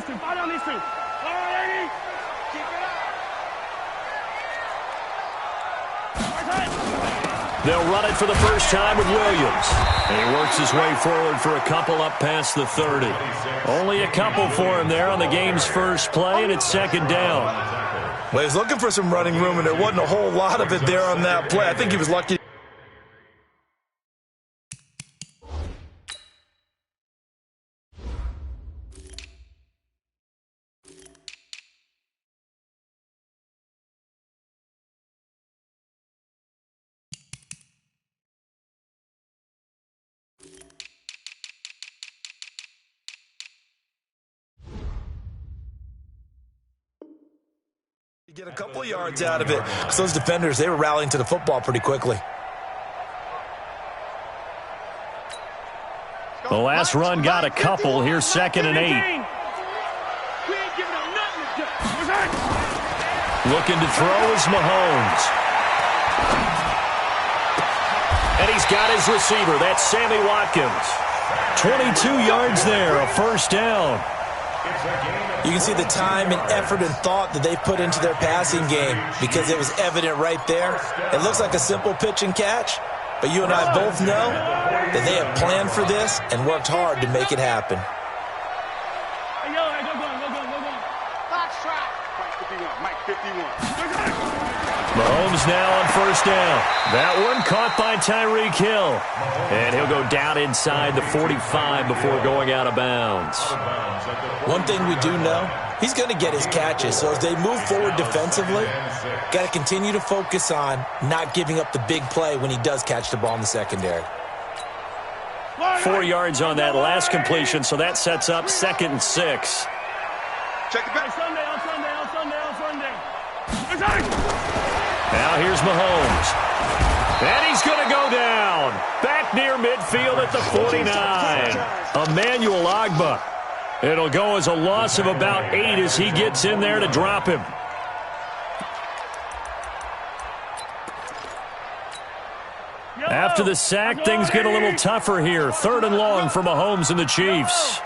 Fall down these two. All right, Eddie. Keep it up. They'll run it for the first time with Williams. And he works his way forward for a couple up past the 30. Only a couple for him there on the game's first play, and it's second down. Well, he was looking for some running room, and there wasn't a whole lot of it there on that play. I think he was lucky. Get a couple of yards out of it because those defenders, they were rallying to the football pretty quickly. The last run got a couple. Here's 2nd and 8. Looking to throw is Mahomes. And he's got his receiver. That's Sammy Watkins. 22 yards there, a first down. You can see the time and effort and thought that they put into their passing game because it was evident right there. It looks like a simple pitch and catch, but you and I both know that they have planned for this and worked hard to make it happen. Mahomes now on first down. That one caught by Tyreek Hill. And he'll go down inside the 45 before going out of bounds. One thing we do know, he's going to get his catches. So as they move forward defensively, got to continue to focus on not giving up the big play when he does catch the ball in the secondary. 4 yards on that last completion, so that sets up 2nd and 6. Check it back. On Sunday. Now here's Mahomes. And he's going to go down. Back near midfield at the 49. Emmanuel Ogbah. It'll go as a loss of about 8 as he gets in there to drop him. After the sack, things get a little tougher here. 3rd and long for Mahomes and the Chiefs.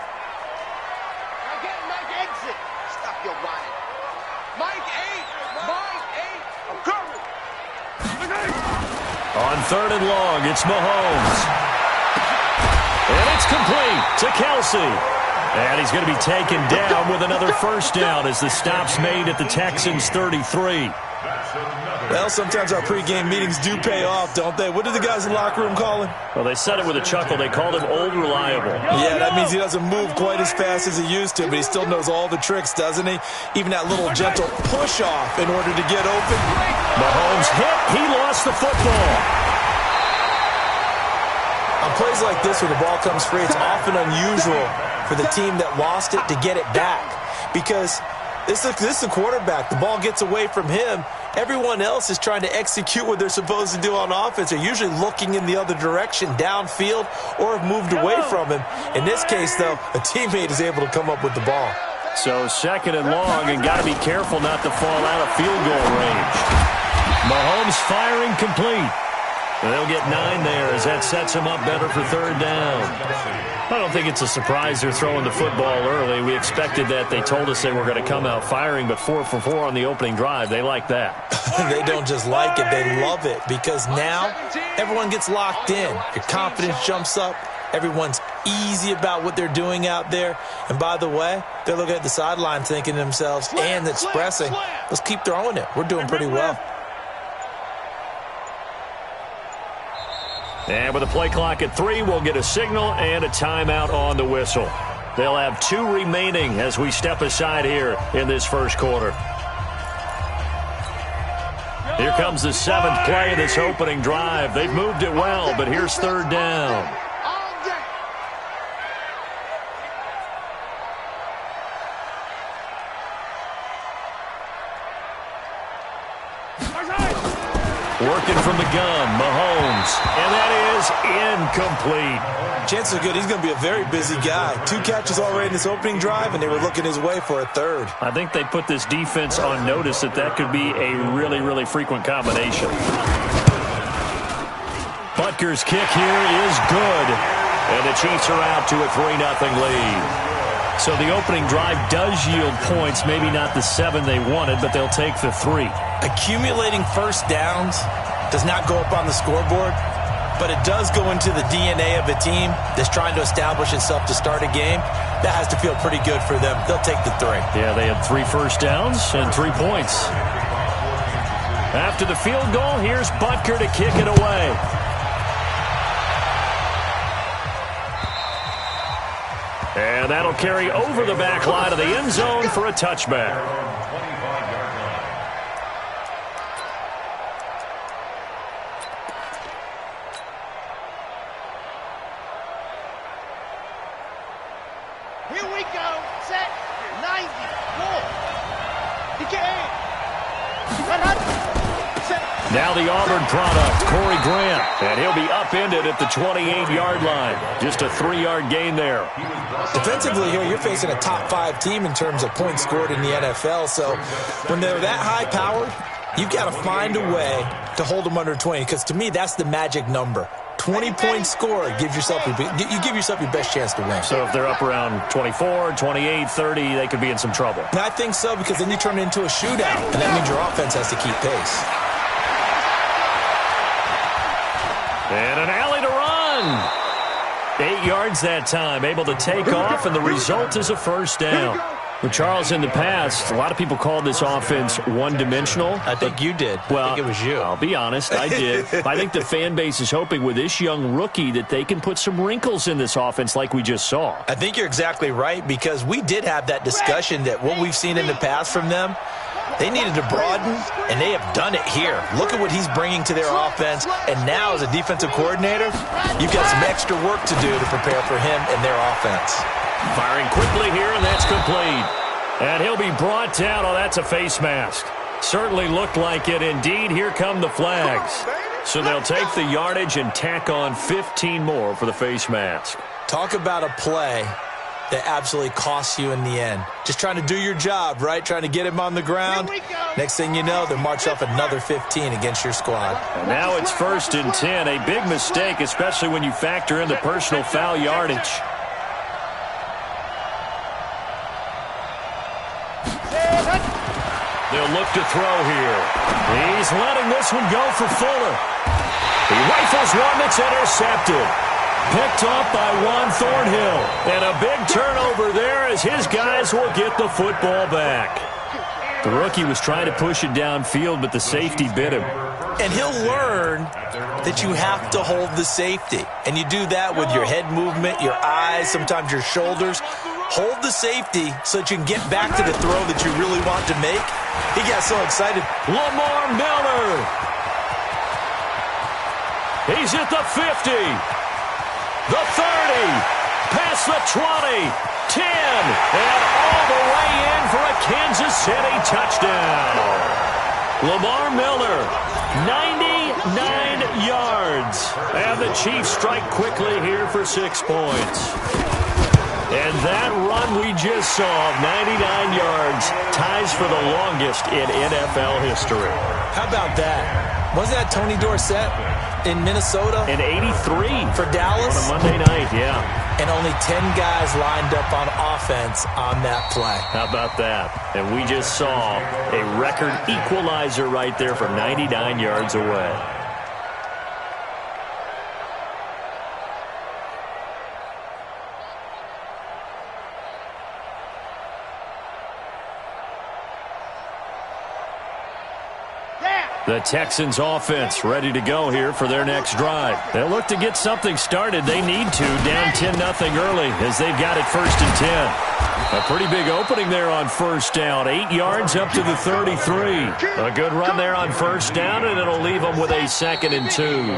On 3rd and long, it's Mahomes. And it's complete to Kelsey. And he's going to be taken down with another first down as the stop's made at the Texans' 33. Well, sometimes our pregame meetings do pay off, don't they? What do the guys in the locker room call him? Well, they said it with a chuckle. They called him Old Reliable. Yeah, that means he doesn't move quite as fast as he used to, but he still knows all the tricks, doesn't he? Even that little gentle push-off in order to get open. Mahomes hit. He lost the football. On plays like this where the ball comes free, it's often unusual for the team that lost it to get it back because this is the quarterback. The ball gets away from him. Everyone else is trying to execute what they're supposed to do on offense. They're usually looking in the other direction, downfield, or have moved away from him. In this case, though, a teammate is able to come up with the ball. So 2nd and long, and got to be careful not to fall out of field goal range. Mahomes firing complete. They'll get 9 there as that sets him up better for 3rd down. I don't think it's a surprise they're throwing the football early. We expected that. They told us they were going to come out firing, but 4 for 4 on the opening drive. They like that. They don't just like it. They love it because now everyone gets locked in. Your confidence jumps up. Everyone's easy about what they're doing out there. And by the way, they're looking at the sideline thinking to themselves and expressing, let's keep throwing it. We're doing pretty well. And with the play clock at 3, we'll get a signal and a timeout on the whistle. They'll have 2 remaining as we step aside here in this first quarter. Here comes the 7th play of this opening drive. They've moved it well, but here's 3rd down. Working from the gun, Mahomes, and that is incomplete. Chances are good he's going to be a very busy guy. 2 catches already in this opening drive, and they were looking his way for a 3rd. I think they put this defense on notice that could be a really, really frequent combination. Butker's kick here is good, and the Chiefs are out to a 3-0 lead. So the opening drive does yield points, maybe not the 7 they wanted, but they'll take the 3. Accumulating first downs does not go up on the scoreboard, but it does go into the DNA of a team that's trying to establish itself to start a game. That has to feel pretty good for them. They'll take the 3. Yeah, they had 3 first downs and 3 points. After the field goal, here's Butker to kick it away. And that'll carry over the back line of the end zone for a touchback. Here we go. Set. 94. Begin. Now the Auburn product, Corey Grant. And he'll be upended at the 28-yard line. Just a 3-yard gain there. Defensively here, you're facing a top 5 team in terms of points scored in the NFL. So when they're that high-powered, you've got to find a way to hold them under 20. Because to me, that's the magic number. 20 points scored, you give yourself your best chance to win. So if they're up around 24, 28, 30, they could be in some trouble. And I think so, because then you turn it into a shootout, and that means your offense has to keep pace. And an alley to run. 8 yards that time, able to take off, and the result is a first down. Well, Charles, in the past, a lot of people called this offense one-dimensional. I think you did. Well, I think it was you. I'll be honest, I did. I think the fan base is hoping with this young rookie that they can put some wrinkles in this offense like we just saw. I think you're exactly right, because we did have that discussion that what we've seen in the past from them, they needed to broaden, and they have done it here. Look at what he's bringing to their offense, and now as a defensive coordinator, you've got some extra work to do to prepare for him and their offense. Firing quickly here, and that's complete. And he'll be brought down. Oh, that's a face mask. Certainly looked like it. Indeed, here come the flags. So they'll take the yardage and tack on 15 more for the face mask. Talk about a play that absolutely costs you in the end. Just trying to do your job, right? Trying to get him on the ground. Next thing you know, they're marched off another 15 against your squad. And now it's 1st and 10. A big mistake, especially when you factor in the personal foul yardage. They'll look to throw here. He's letting this one go for Fuller. He rifles one that's intercepted. Picked off by Juan Thornhill. And a big turnover there as his guys will get the football back. The rookie was trying to push it downfield, but the safety bit him. And he'll learn that you have to hold the safety. And you do that with your head movement, your eyes, sometimes your shoulders. Hold the safety so that you can get back to the throw that you really want to make. He got so excited. Lamar Miller. He's at the 50. The 30. Past the 20. 10. And all the way in for a Kansas City touchdown. Lamar Miller. 99 yards. And the Chiefs strike quickly here for 6 points. And that run we just saw of 99 yards ties for the longest in NFL history. How about that? Wasn't that Tony Dorsett in Minnesota? In 83. For Dallas? On a Monday night, yeah. And only 10 guys lined up on offense on that play. How about that? And we just saw a record equalizer right there from 99 yards away. The Texans offense ready to go here for their next drive. They'll look to get something started. They need to, down 10-0 early as they've got it 1st and 10. A pretty big opening there on 1st down. 8 yards up to the 33. A good run there on 1st down, and it'll leave them with a 2nd and 2.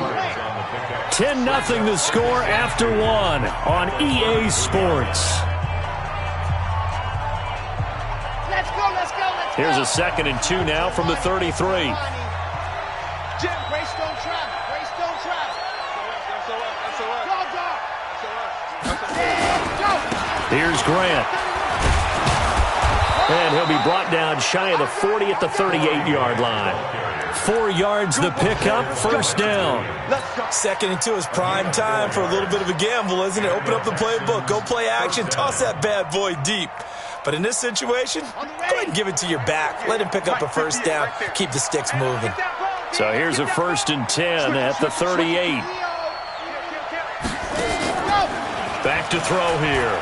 10-0 the score after 1 on EA Sports. Let's go, let's go, let's go. Here's a 2nd and 2 now from the 33. Jim, Grace don't travel. Grace don't travel. That's a what? Here's Grant. And he'll be brought down shy of the 40 at the 38-yard line. 4 yards the pickup, first down. 2nd and 2 is prime time for a little bit of a gamble, isn't it? Open up the playbook, go play action, toss that bad boy deep. But in this situation, go ahead and give it to your back. Let him pick up a first down, keep the sticks moving. So here's a 1st and 10 at the 38. Back to throw here.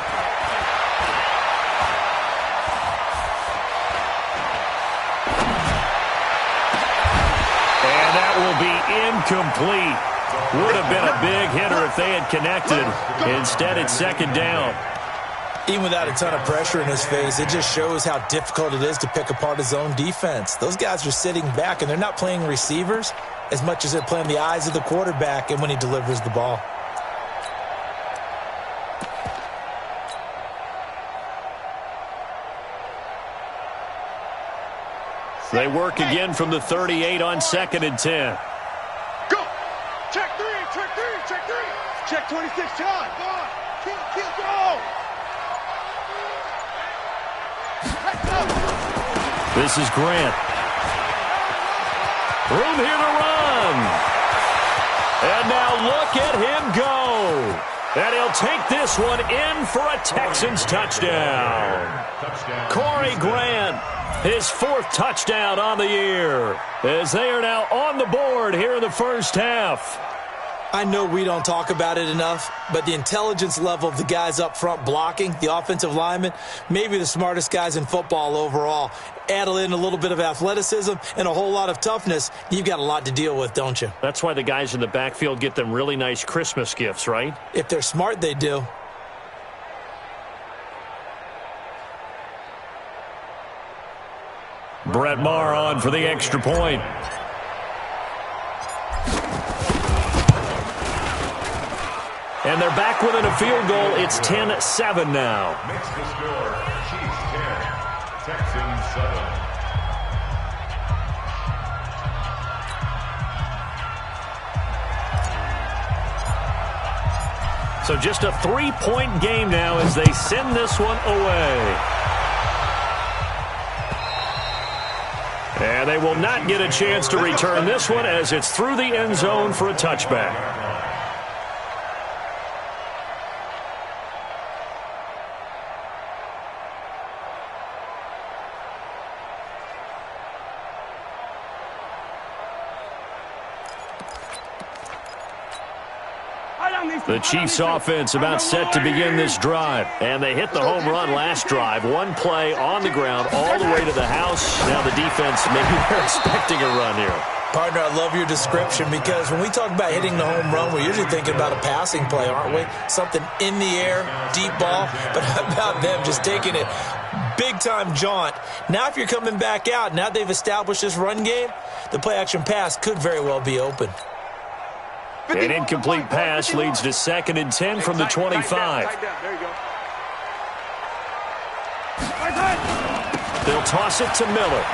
And that will be incomplete. Would have been a big hitter if they had connected. Instead, it's 2nd down. Even without a ton of pressure in his face, it just shows how difficult it is to pick apart his own defense. Those guys are sitting back, and they're not playing receivers as much as they're playing the eyes of the quarterback and when he delivers the ball. They work again from the 38 on 2nd and 10. Go! Check 3, check 3, check 3. Check 26, John. Go on. Kill, go! Let's go! This is Grant. Room here to run. And now look at him go. And he'll take this one in for a Texans touchdown. Corey Grant, his 4th touchdown on the year, as they are now on the board here in the first half. I know we don't talk about it enough, but the intelligence level of the guys up front blocking, the offensive linemen, maybe the smartest guys in football overall. Add in a little bit of athleticism and a whole lot of toughness, you've got a lot to deal with, don't you? That's why the guys in the backfield get them really nice Christmas gifts, right? If they're smart, they do. Brett Maher on for the extra point. And they're back within a field goal. It's 10-7 now. Makes the score. Chiefs 10, Texans 7. So just a 3-point game now as they send this one away. And they will not get a chance to return this one as it's through the end zone for a touchback. The Chiefs offense about set to begin this drive. And they hit the home run last drive. One play on the ground all the way to the house. Now the defense, maybe they're expecting a run here. Partner, I love your description because when we talk about hitting the home run, we're usually thinking about a passing play, aren't we? Something in the air, deep ball. But how about them just taking it big-time jaunt? Now if you're coming back out, now they've established this run game, the play-action pass could very well be open. An incomplete pass leads to 2nd and 10 from the 25. There you go. They'll toss it to Miller.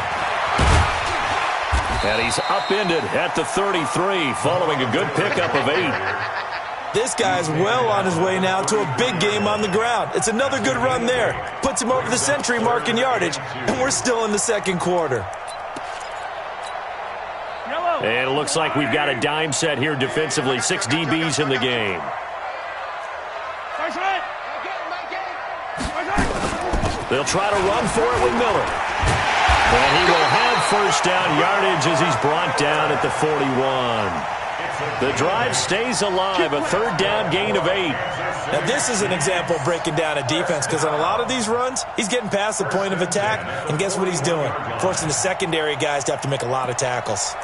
And he's upended at the 33 following a good pickup of 8. This guy's well on his way now to a big game on the ground. It's another good run there. Puts him over the century mark in yardage, and we're still in the 2nd quarter. And it looks like we've got a dime set here defensively. 6 DBs in the game. They'll try to run for it with Miller. And he will have first down yardage as he's brought down at the 41. The drive stays alive, a 3rd down gain of 8. Now this is an example of breaking down a defense because on a lot of these runs, he's getting past the point of attack, and guess what he's doing? Forcing the secondary guys to have to make a lot of tackles.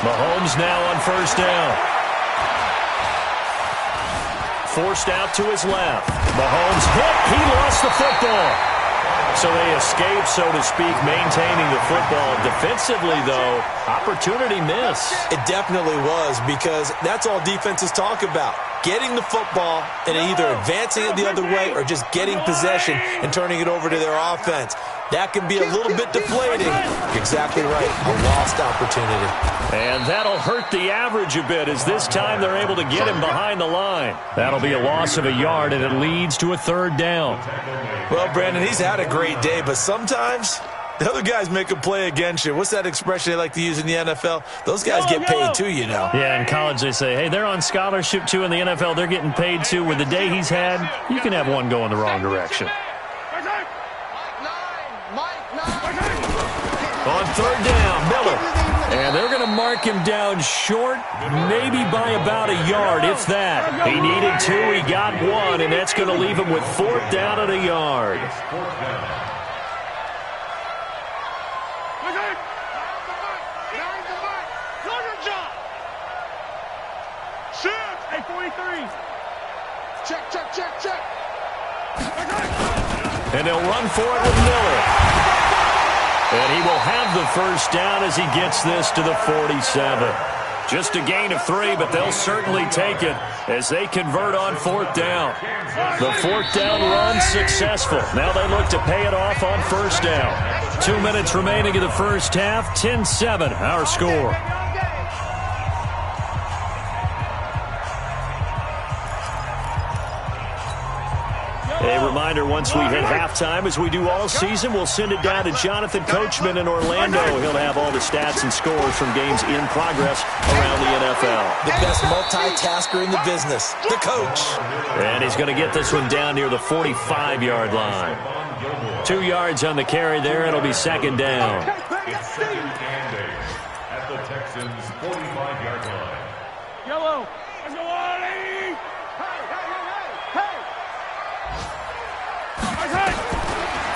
Mahomes now on first down. Forced out to his left. Mahomes hit. He lost the football. So they escape, so to speak, maintaining the football. Defensively, though, opportunity miss. It definitely was because that's all defenses talk about. Getting the football and either advancing it the other way or just getting possession and turning it over to their offense. That can be a little bit deflating. You're exactly right. A lost opportunity. And that'll hurt the average a bit, as this time they're able to get him behind the line. That'll be a loss of a yard, and it leads to a third down. Well, Brandon, he's had a great day, but sometimes the other guys make a play against you. What's that expression they like to use in the NFL? Those guys get paid too, you know. Yeah, in college they say, hey, they're on scholarship too. In the NFL, they're getting paid too. With the day he's had, you can have one go in the wrong direction. On third down, Miller. And they're going to mark him down short, maybe by about a yard, if that. He needed 2, he got 1, and that's going to leave him with 4th down and a yard. Check. And they'll run for it with Miller. And he will have the first down as he gets this to the 47. Just a gain of 3, but they'll certainly take it as they convert on 4th down. The 4th down run successful. Now they look to pay it off on 1st down. 2 minutes remaining in the first half. 10-7, our score. A reminder, once we hit halftime, as we do all season, we'll send it down to Jonathan Coachman in Orlando. He'll have all the stats and scores from games in progress around the NFL. The best multitasker in the business, the coach. And he's going to get this one down near the 45-yard line. 2 yards on the carry there. It'll be 2nd down. It's 2nd and 8 at the Texans' 45-yard line. Yellow. Let's go, Ollie.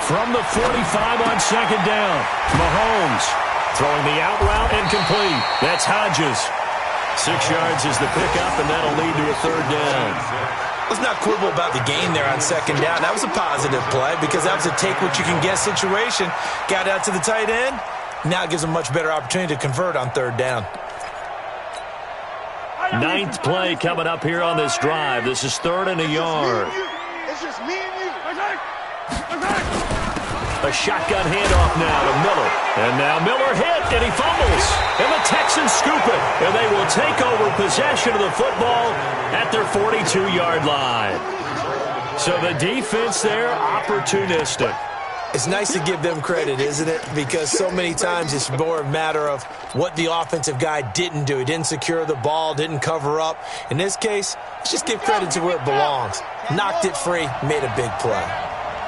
From the 45 on 2nd down, Mahomes throwing the out route and complete. That's Hodges. 6 yards is the pickup, and that'll lead to a 3rd down. Let's not quibble about the gain there on 2nd down. That was a positive play because that was a take-what-you-can-get situation. Got out to the tight end. Now it gives them a much better opportunity to convert on 3rd down. 9th play coming up here on this drive. This is 3rd and a yard. It's just me and you. A shotgun handoff now to Miller. And now Miller hit, and he fumbles. And the Texans scoop it. And they will take over possession of the football at their 42-yard line. So the defense there, opportunistic. It's nice to give them credit, isn't it? Because so many times it's more a matter of what the offensive guy didn't do. He didn't secure the ball, didn't cover up. In this case, let's just give credit to where it belongs. Knocked it free, made a big play.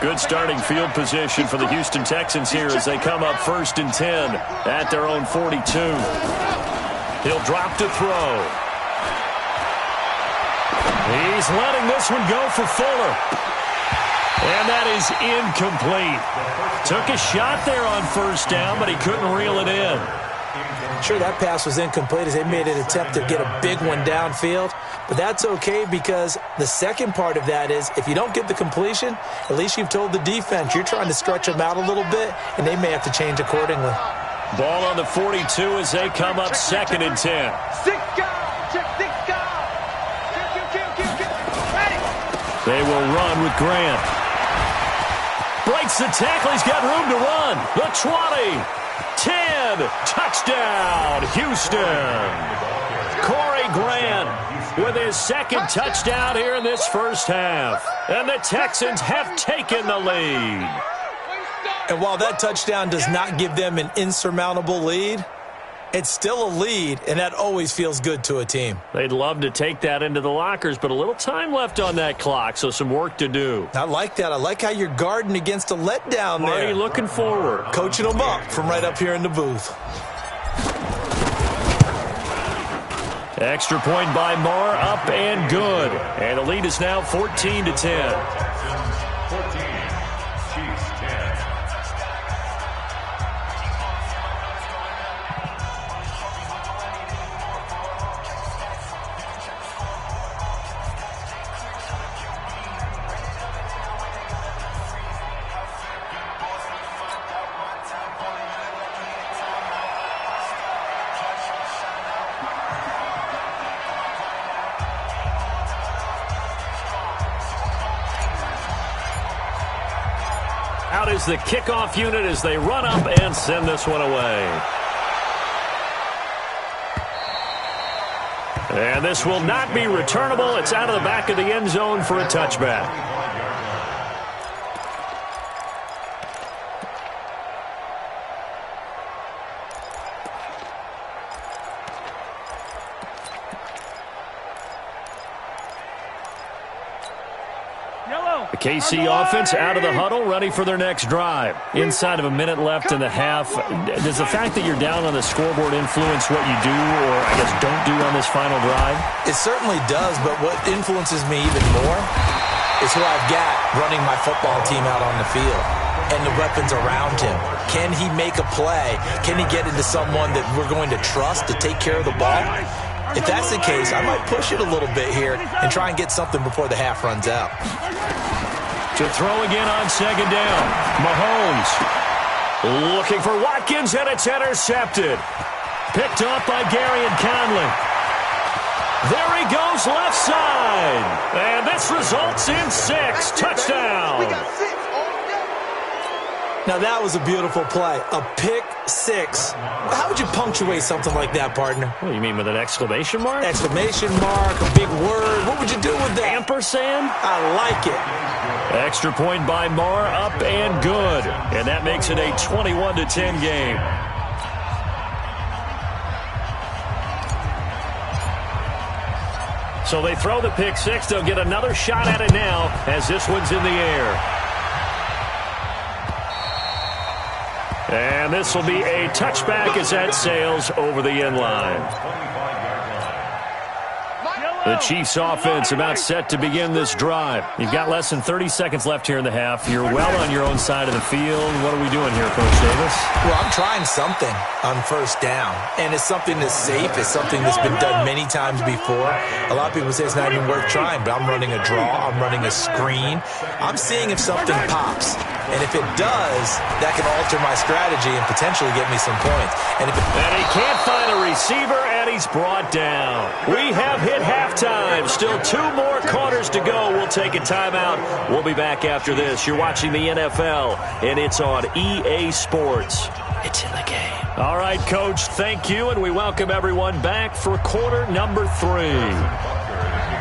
Good starting field position for the Houston Texans here as they come up 1st and 10 at their own 42. He'll drop to throw. He's letting this one go for Fuller. And that is incomplete. Took a shot there on 1st down, but he couldn't reel it in. Sure, that pass was incomplete as they made an attempt to get a big one downfield. But that's okay because the second part of that is if you don't get the completion, at least you've told the defense you're trying to stretch them out a little bit, and they may have to change accordingly. Ball on the 42 as they come up 2nd and 10. 6 guys. Check 6 guys. Kill. Ready. They will run with Grant. Breaks the tackle. He's got room to run. The 20. 10. Touchdown, Houston. Corey Grant with his 2nd touchdown here in this first half. And the Texans have taken the lead. And while that touchdown does not give them an insurmountable lead, it's still a lead, and that always feels good to a team. They'd love to take that into the lockers, but a little time left on that clock, so some work to do. I like that. I like how you're guarding against a letdown there. Marty looking forward. Coaching them up from right up here in the booth. Extra point by Marr, up and good. And the lead is now 14-10. Texans 14, Chiefs 10. Out is the kickoff unit as they run up and send this one away. And this will not be returnable. It's out of the back of the end zone for a touchback. The KC offense out of the huddle, ready for their next drive. Inside of a minute left in the half, does the fact that you're down on the scoreboard influence what you do, or I guess don't do on this final drive? It certainly does, but what influences me even more is who I've got running my football team out on the field and the weapons around him. Can he make a play? Can he get into someone that we're going to trust to take care of the ball? If that's the case, I might push it a little bit here and try and get something before the half runs out. To throw again on second down. Mahomes looking for Watkins, and it's intercepted. Picked off by Gary and Conley. There he goes left side. And this results in 6. Touchdown. Now that was a beautiful play. A pick 6. How would you punctuate something like that, partner? What do you mean, with an exclamation mark? Exclamation mark, a big word. What would you do with that? Ampersand? I like it. Extra point by Marr, up and good. And that makes it a 21-10 game. So they throw the pick 6. They'll get another shot at it now as this one's in the air. And this will be a touchback as that sails over the end line. The Chiefs offense about set to begin this drive. You've got less than 30 seconds left here in the half. You're well on your own side of the field. What are we doing here, Coach Davis? Well, I'm trying something on first down. And it's something that's safe. It's something that's been done many times before. A lot of people say it's not even worth trying, but I'm running a draw. I'm running a screen. I'm seeing if something pops. And if it does, that can alter my strategy and potentially get me some points. And he can't find a receiver, and he's brought down. We have hit halftime. Still 2 more quarters to go. We'll take a timeout. We'll be back after this. You're watching the NFL, and it's on EA Sports. It's in the game. All right, Coach, thank you, and we welcome everyone back for quarter number 3.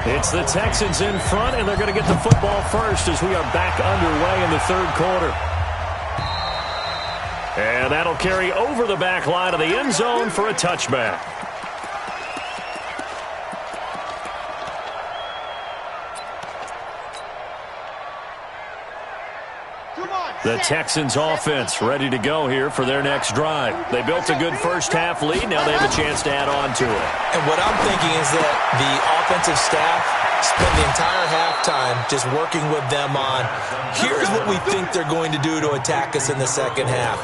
It's the Texans in front, and they're going to get the football first as we are back underway in the third quarter. And that'll carry over the back line of the end zone for a touchback. The Texans offense ready to go here for their next drive. They built a good first half lead. Now they have a chance to add on to it. And what I'm thinking is that the offensive staff spend the entire halftime just working with them on, here's what we think they're going to do to attack us in the second half.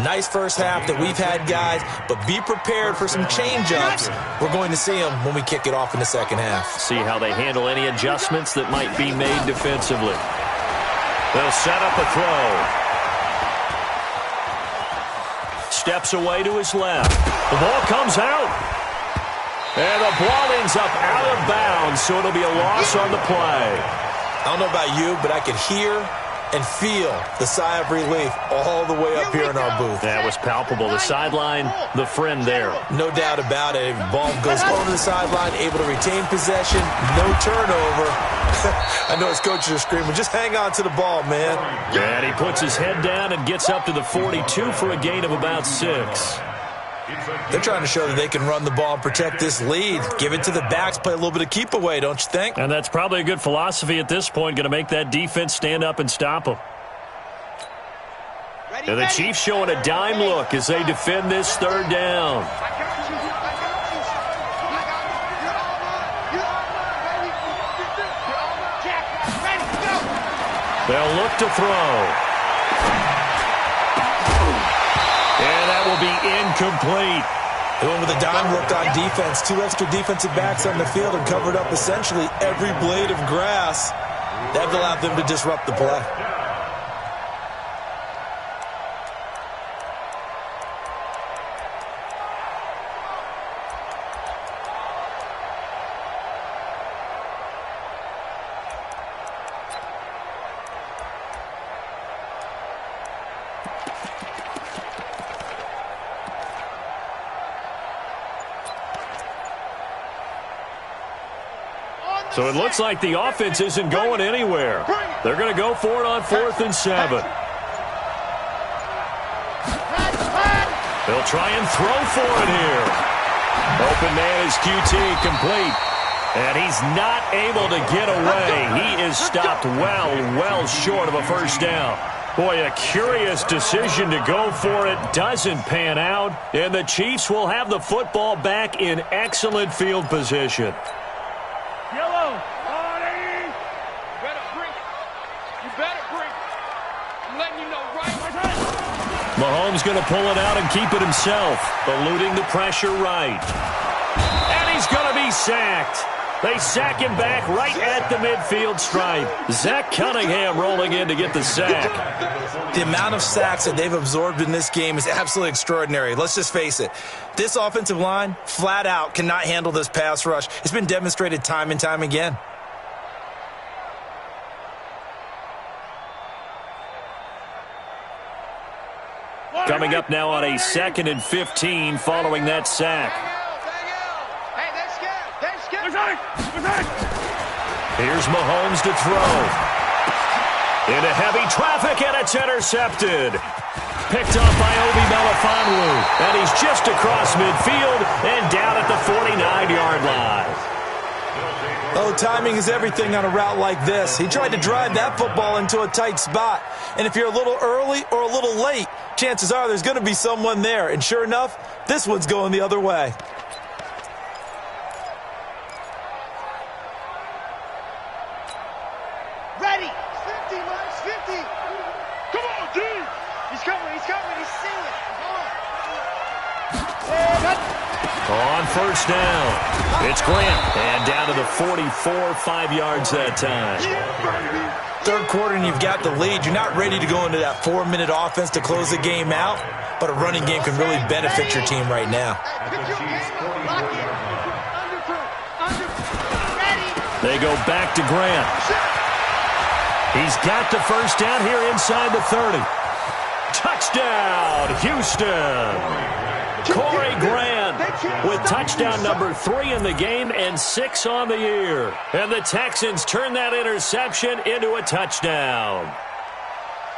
Nice first half that we've had, guys, but be prepared for some change-ups. We're going to see them when we kick it off in the second half. See how they handle any adjustments that might be made defensively. They'll set up a throw. Steps away to his left. The ball comes out. And the ball ends up out of bounds, so it'll be a loss on the play. I don't know about you, but I could hear and feel the sigh of relief all the way up here in our booth. That was palpable. The sideline, the friend there. No doubt about it. Ball goes over the sideline, able to retain possession, no turnover. I know his coaches are screaming, just hang on to the ball, man. And he puts his head down and gets up to the 42 for a gain of about 6. They're trying to show that they can run the ball and protect this lead. Give it to the backs, play a little bit of keep away, don't you think? And that's probably a good philosophy at this point, going to make that defense stand up and stop them. And the Chiefs showing a dime look as they defend this third down. They'll look to throw. And that will be incomplete. They went with a dime look on defense. 2 extra defensive backs on the field and covered up essentially every blade of grass. That allowed them to disrupt the play. So it looks like the offense isn't going anywhere. They're going to go for it on 4th and 7. They'll try and throw for it here. Open man is QT, complete. And he's not able to get away. He is stopped well short of a first down. Boy, a curious decision to go for it doesn't pan out. And the Chiefs will have the football back in excellent field position. Yellow, Marty! You better bring it. You better bring it. I'm letting you know right. Mahomes going to pull it out and keep it himself, eluding the pressure right. And he's going to be sacked. They sack him back right at the midfield stripe. Zach Cunningham rolling in to get the sack. The amount of sacks that they've absorbed in this game is absolutely extraordinary. Let's just face it. This offensive line, flat out, cannot handle this pass rush. It's been demonstrated time and time again. Coming up now on a 2nd and 15 following that sack. Here's Mahomes to throw. Into heavy traffic, and it's intercepted. Picked up by Obi Melifonwu. And he's just across midfield and down at the 49-yard line. Oh, timing is everything on a route like this. He tried to drive that football into a tight spot. And if you're a little early or a little late, chances are there's going to be someone there. And sure enough, this one's going the other way. Ready. 50, Max, 50. Come on, D. He's coming, he's seeing it. On first down, it's Grant, and down to the 44, 5 yards that time. Third quarter and you've got the lead. You're not ready to go into that 4-minute offense to close the game out, but a running game can really benefit your team right now. They go back to Grant. He's got the first down here inside the 30. Touchdown, Houston. Corey Grant with touchdown number 3 in the game and 6 on the year. And the Texans turn that interception into a touchdown.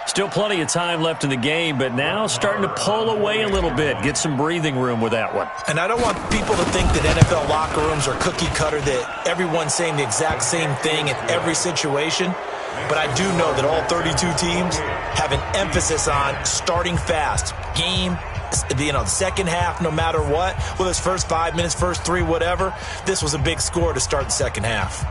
Still plenty of time left in the game, but now starting to pull away a little bit. Get some breathing room with that one. And I don't want people to think that NFL locker rooms are cookie cutter, that everyone's saying the exact same thing in every situation. But I do know that all 32 teams have an emphasis on starting fast. Game, the second half, no matter what, whether it's first 5 minutes, first 3, whatever, this was a big score to start the second half.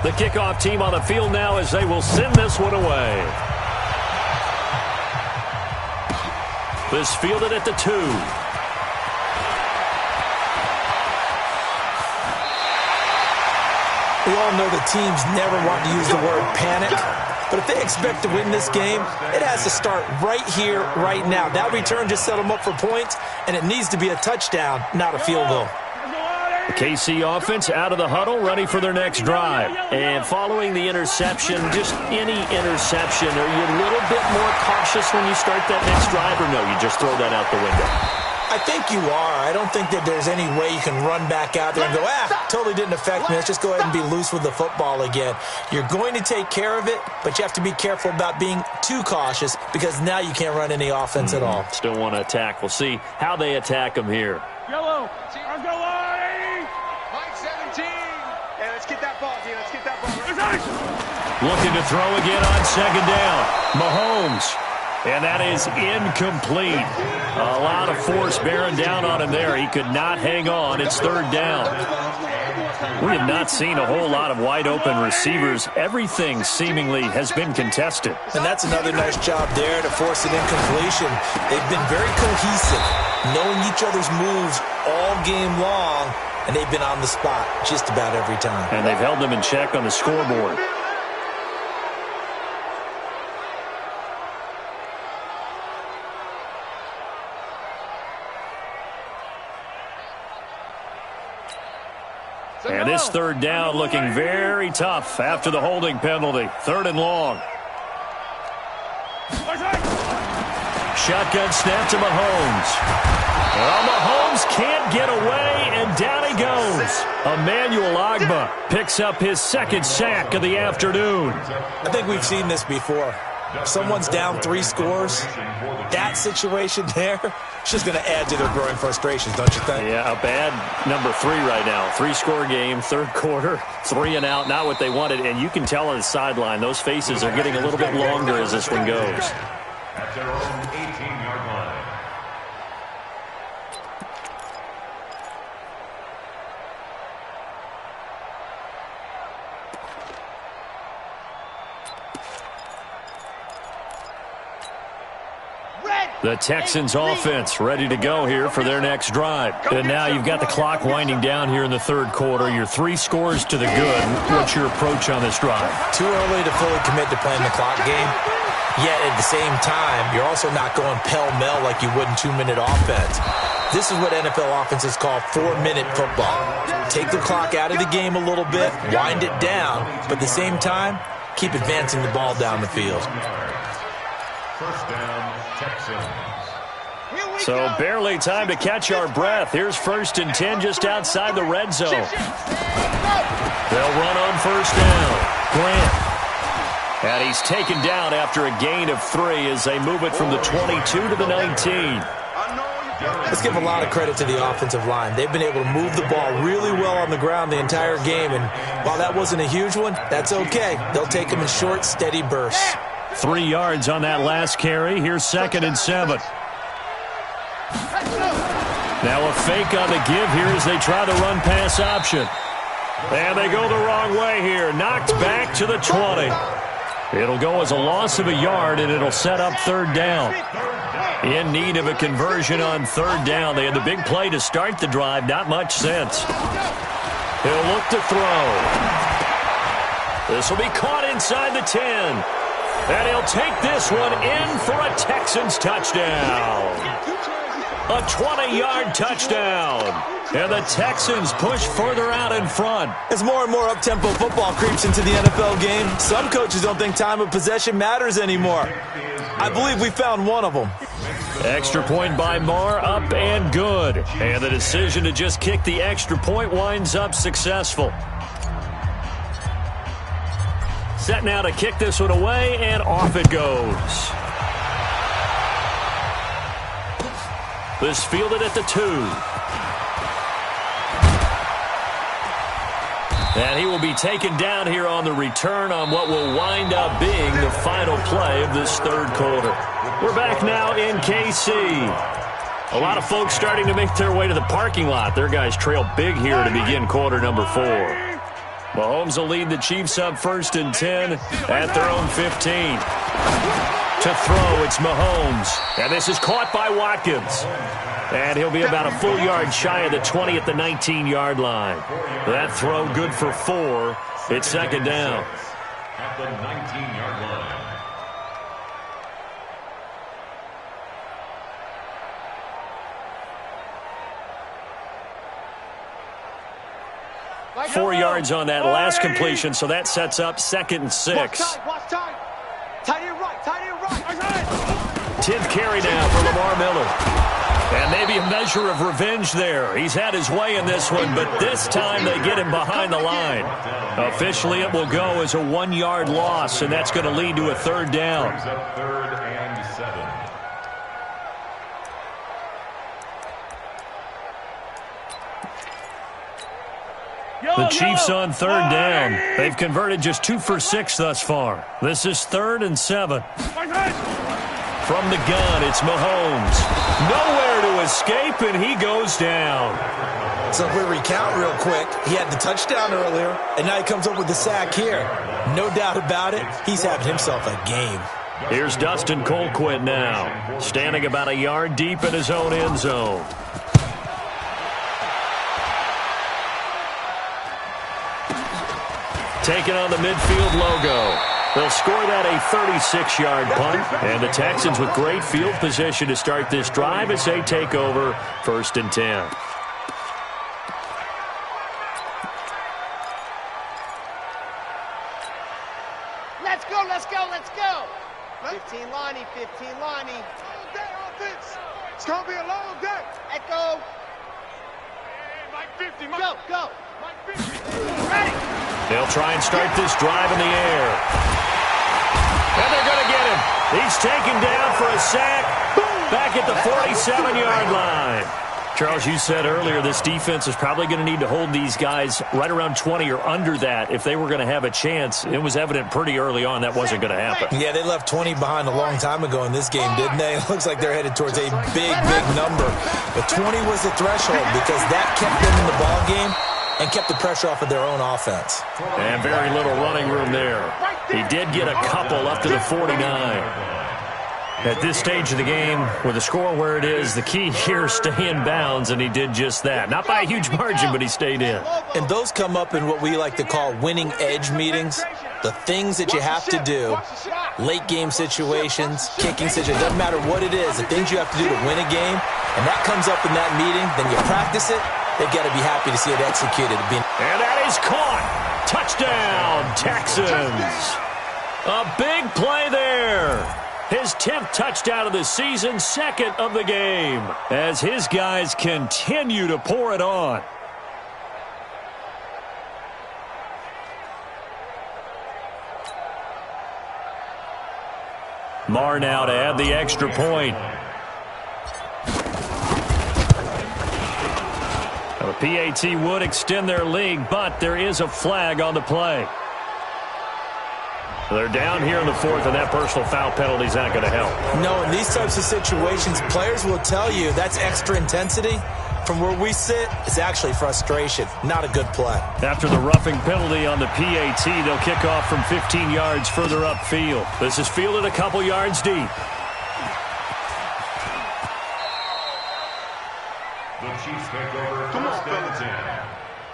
The kickoff team on the field now as they will send this one away. This fielded at the 2. We all know the teams never want to use the word panic, but if they expect to win this game, it has to start right here, right now. That return just set them up for points, and it needs to be a touchdown, not a field goal. The KC offense out of the huddle, ready for their next drive. And following the interception, just any interception, are you a little bit more cautious when you start that next drive, or no, you just throw that out the window? I think you are. I don't think that there's any way you can run back out there and go, totally didn't affect me. Let's just go ahead and be loose with the football again. You're going to take care of it, but you have to be careful about being too cautious because now you can't run any offense at all. Still want to attack. We'll see how they attack them here. Yellow. Let's go, Lonnie. Mike 17. Hey, let's get that ball, D. Let's get that ball. Looking to throw again on second down. Mahomes. And that is incomplete. A lot of force bearing down on him there. He could not hang on. It's third down. We have not seen a whole lot of wide-open receivers. Everything seemingly has been contested. And that's another nice job there to force an incompletion. They've been very cohesive, knowing each other's moves all game long, and they've been on the spot just about every time. And they've held them in check on the scoreboard. And this third down looking very tough after the holding penalty. Third and long. shotgun snap to Mahomes. Well, Mahomes can't get away, and down he goes. Emmanuel Ogbah picks up his second sack of the afternoon. I think we've seen this before. If someone's down 3 scores, that situation there, it's just going to add to their growing frustrations, don't you think? Yeah, a bad number 3 right now. 3-score game, third quarter, 3 and out, not what they wanted. And you can tell on the sideline, those faces are getting a little bit longer as this one goes. At their own 18-yard line. The Texans offense ready to go here for their next drive. And now you've got the clock winding down here in the third quarter. You're 3 scores to the good. What's your approach on this drive? Too early to fully commit to playing the clock game. Yet at the same time, you're also not going pell-mell like you would in 2-minute offense. This is what NFL offenses call 4-minute football. Take the clock out of the game a little bit, wind it down, but at the same time, keep advancing the ball down the field. First down, Texans. So barely time to catch our breath. Here's 1st and 10 just outside the red zone. They'll run on first down. Grant. And he's taken down after a gain of 3 as they move it from the 22 to the 19. Let's give a lot of credit to the offensive line. They've been able to move the ball really well on the ground the entire game. And while that wasn't a huge one, that's okay. They'll take them in short, steady bursts. 3 yards on that last carry. Here's 2nd and 7. Now a fake on the give here as they try the run-pass option. And they go the wrong way here. Knocked back to the 20. It'll go as a loss of a yard, and it'll set up 3rd down. In need of a conversion on 3rd down. They had the big play to start the drive. Not much sense. He'll look to throw. This will be caught inside the 10. And he'll take this one in for a Texans touchdown. A 20-yard touchdown. And the Texans push further out in front. As more and more up-tempo football creeps into the NFL game, some coaches don't think time of possession matters anymore. I believe we found one of them. Extra point by Marr, up and good. And the decision to just kick the extra point winds up successful. Set now to kick this one away, and off it goes. This fielded at the 2. And he will be taken down here on the return on what will wind up being the final play of this third quarter. We're back now in KC. A lot of folks starting to make their way to the parking lot. Their guys trail big here to begin quarter number 4. Mahomes will lead the Chiefs up 1st and 10 at their own 15. To throw, it's Mahomes. And this is caught by Watkins. And he'll be about a full yard shy of the 20 at the 19-yard line. That throw good for 4. It's 2nd down. At the 19-yard line. Four yards on that last completion, so that sets up 2nd and 6. Tight end right. 10th carry now for Lamar Miller. And maybe a measure of revenge there. He's had his way in this one, but this time they get him behind the line. Officially, it will go as a 1-yard loss, and that's going to lead to a 3rd down. Brings up 3rd and 7. The Chiefs on 3rd down. They've converted just 2 for 6 thus far. This is 3rd and 7. From the gun, it's Mahomes. Nowhere to escape, and he goes down. So if we recount real quick, he had the touchdown earlier, and now he comes up with the sack here. No doubt about it, he's having himself a game. Here's Dustin Colquitt now, standing about a yard deep in his own end zone. Taking on the midfield logo. They'll score that a 36-yard punt. And the Texans with great field position to start this drive as they take over 1st and 10. Let's go. 15 Lonnie. It's going to be a long day. Let's go. Hey, Mike 50, Mike. Go. Mike 50. Ready. They'll try and start this drive in the air. And they're going to get him. He's taken down for a sack back at the 47-yard line. Charles, you said earlier this defense is probably going to need to hold these guys right around 20 or under that if they were going to have a chance. It was evident pretty early on that wasn't going to happen. Yeah, they left 20 behind a long time ago in this game, didn't they? It looks like they're headed towards a big number. But 20 was the threshold because that kept them in the ball game and kept the pressure off of their own offense. And very little running room there. He did get a couple up to the 49. At this stage of the game, with the score where it is, the key here is stay in bounds, and he did just that. Not by a huge margin, but he stayed in. And those come up in what we like to call winning edge meetings. The things that you have to do, late game situations, kicking situations, doesn't matter what it is, the things you have to do to win a game, and that comes up in that meeting, then you practice it, they've got to be happy to see it executed. And that is caught. Touchdown, Texans. A big play there. His 10th touchdown of the season, second of the game, as his guys continue to pour it on. Marr now to add the extra point. The PAT would extend their lead, but there is a flag on the play. They're down here in the fourth, and that personal foul penalty is not going to help. No, in these types of situations, players will tell you that's extra intensity. From where we sit, it's actually frustration. Not a good play. After the roughing penalty on the PAT, they'll kick off from 15 yards further upfield. This is fielded a couple yards deep. The Chiefs take over first and 10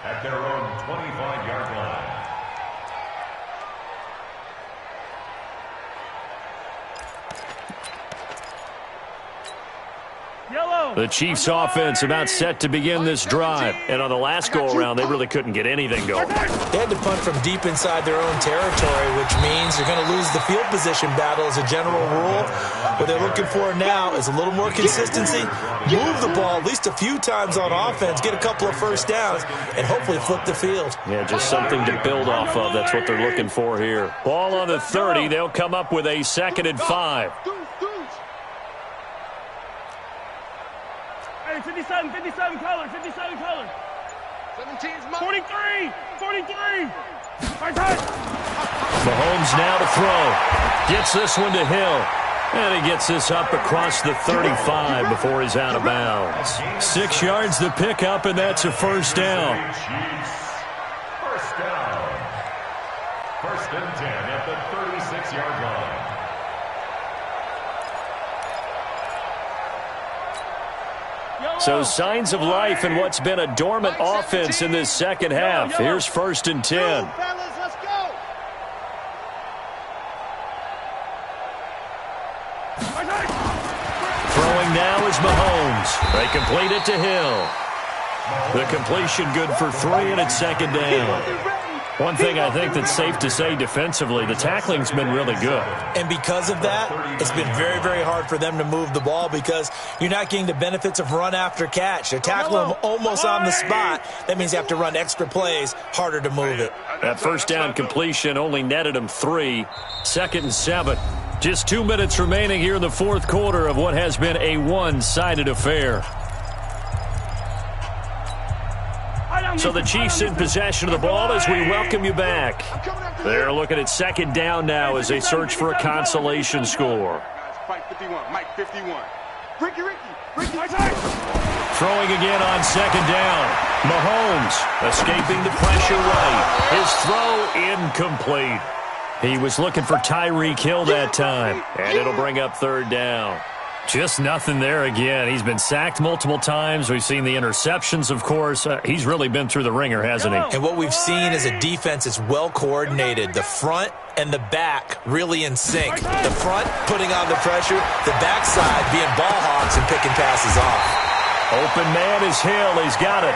at their own 25-yard line. The Chiefs offense about set to begin this drive. And on the last go-around, they really couldn't get anything going. They had to punt from deep inside their own territory, which means you're going to lose the field position battle as a general rule. What they're looking for now is a little more consistency, move the ball at least a few times on offense, get a couple of first downs, and hopefully flip the field. Yeah, just something to build off of. That's what they're looking for here. Ball on the 30. They'll come up with a 2nd and 5. 57 color. 17's 43. Mahomes now to throw. Gets this one to Hill. And he gets this up across the 35 before he's out of bounds. 6 yards the pickup, and that's a first down. First down. First and 10 at the 36-yard line. So signs of life in what's been a dormant offense in this second half. Here's 1st and 10. Throwing now is Mahomes. They complete it to Hill. The completion good for 3, and it's 2nd down. One thing I think that's safe to say defensively, the tackling's been really good. And because of that, it's been very, very hard for them to move the ball because you're not getting the benefits of run after catch. They're tackling them almost on the spot. That means you have to run extra plays, harder to move it. That first down completion only netted them 3. 2nd and 7. Just 2 minutes remaining here in the fourth quarter of what has been a one-sided affair. So the Chiefs in possession of the ball as we welcome you back. They're looking at 2nd down now as they search for a consolation score. Mike 51. Ricky. Throwing again on 2nd down. Mahomes escaping the pressure right. His throw incomplete. He was looking for Tyreek Hill that time, and it'll bring up 3rd down. Just nothing there again. He's been sacked multiple times. We've seen the interceptions, of course. He's really been through the ringer, hasn't he? And what we've seen is a defense that's well coordinated. The front and the back really in sync. The front putting on the pressure, the backside being ball hawks and picking passes off. Open man is Hill. He's got it.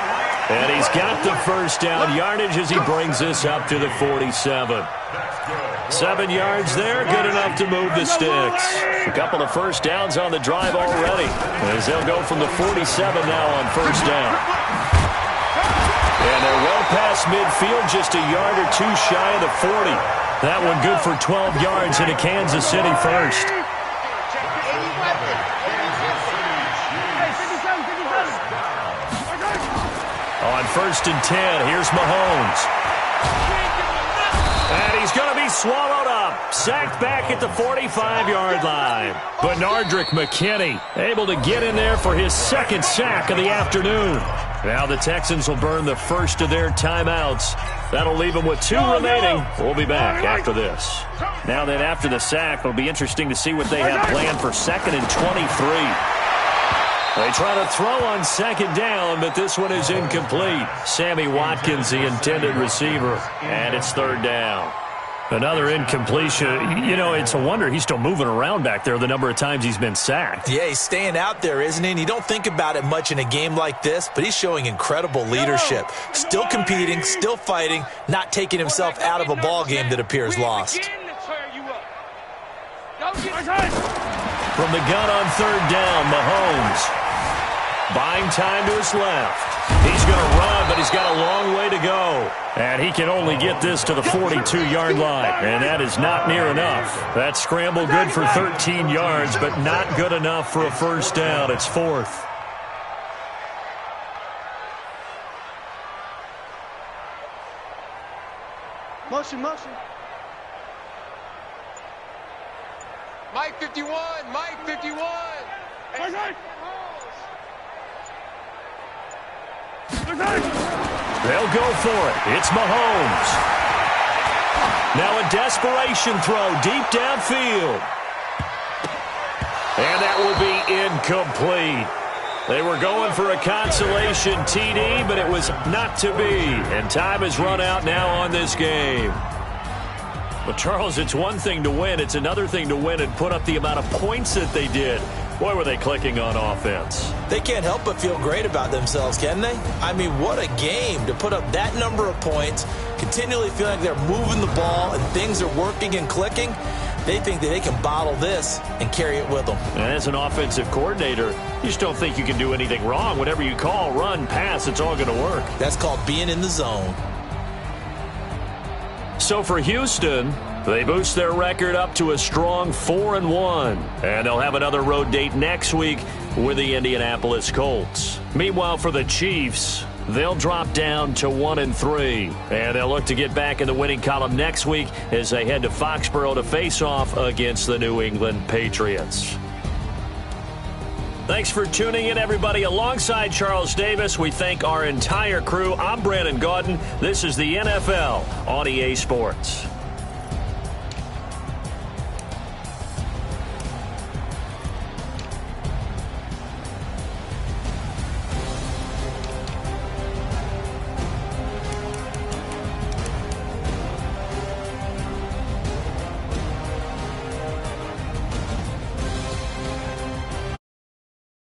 And he's got the first down yardage as he brings this up to the 47. That's good. 7 yards there, good enough to move the sticks. A couple of first downs on the drive already, as they'll go from the 47 now on first down. And they're well past midfield, just a yard or two shy of the 40. That one good for 12 yards into Kansas City first. On first and 10, here's Mahomes. And he's going to be swallowed up. Sacked back at the 45-yard line. Benardrick McKinney able to get in there for his second sack of the afternoon. Now the Texans will burn the first of their timeouts. That'll leave them with 2 remaining. We'll be back after this. Now then, after the sack, it'll be interesting to see what they have planned for 2nd and 23. They try to throw on 2nd down, but this one is incomplete. Sammy Watkins, the intended receiver, and it's 3rd down. Another incompletion. You know, it's a wonder he's still moving around back there the number of times he's been sacked. Yeah, he's staying out there, isn't he? And you don't think about it much in a game like this, but he's showing incredible leadership. Still competing, still fighting, not taking himself out of a ball game that appears lost. From the gun on 3rd down, Mahomes buying time to his left. He's going to run, but he's got a long way to go. And he can only get this to the 42-yard line, and that is not near enough. That scramble good for 13 yards, but not good enough for a first down. It's 4th. Motion. Mike 51, Mike 51. They'll go for it. It's Mahomes. Now a desperation throw deep downfield. And that will be incomplete. They were going for a consolation TD, but it was not to be. And time has run out now on this game. But, Charles, it's one thing to win. It's another thing to win and put up the amount of points that they did. Boy, were they clicking on offense. They can't help but feel great about themselves, can they? I mean, what a game to put up that number of points, continually feeling like they're moving the ball and things are working and clicking. They think that they can bottle this and carry it with them. And as an offensive coordinator, you just don't think you can do anything wrong. Whatever you call, run, pass, it's all going to work. That's called being in the zone. So for Houston, they boost their record up to a strong 4-1. And they'll have another road date next week with the Indianapolis Colts. Meanwhile, for the Chiefs, they'll drop down to 1-3. And they'll look to get back in the winning column next week as they head to Foxborough to face off against the New England Patriots. Thanks for tuning in, everybody. Alongside Charles Davis, we thank our entire crew. I'm Brandon Gaudin. This is the NFL on EA Sports.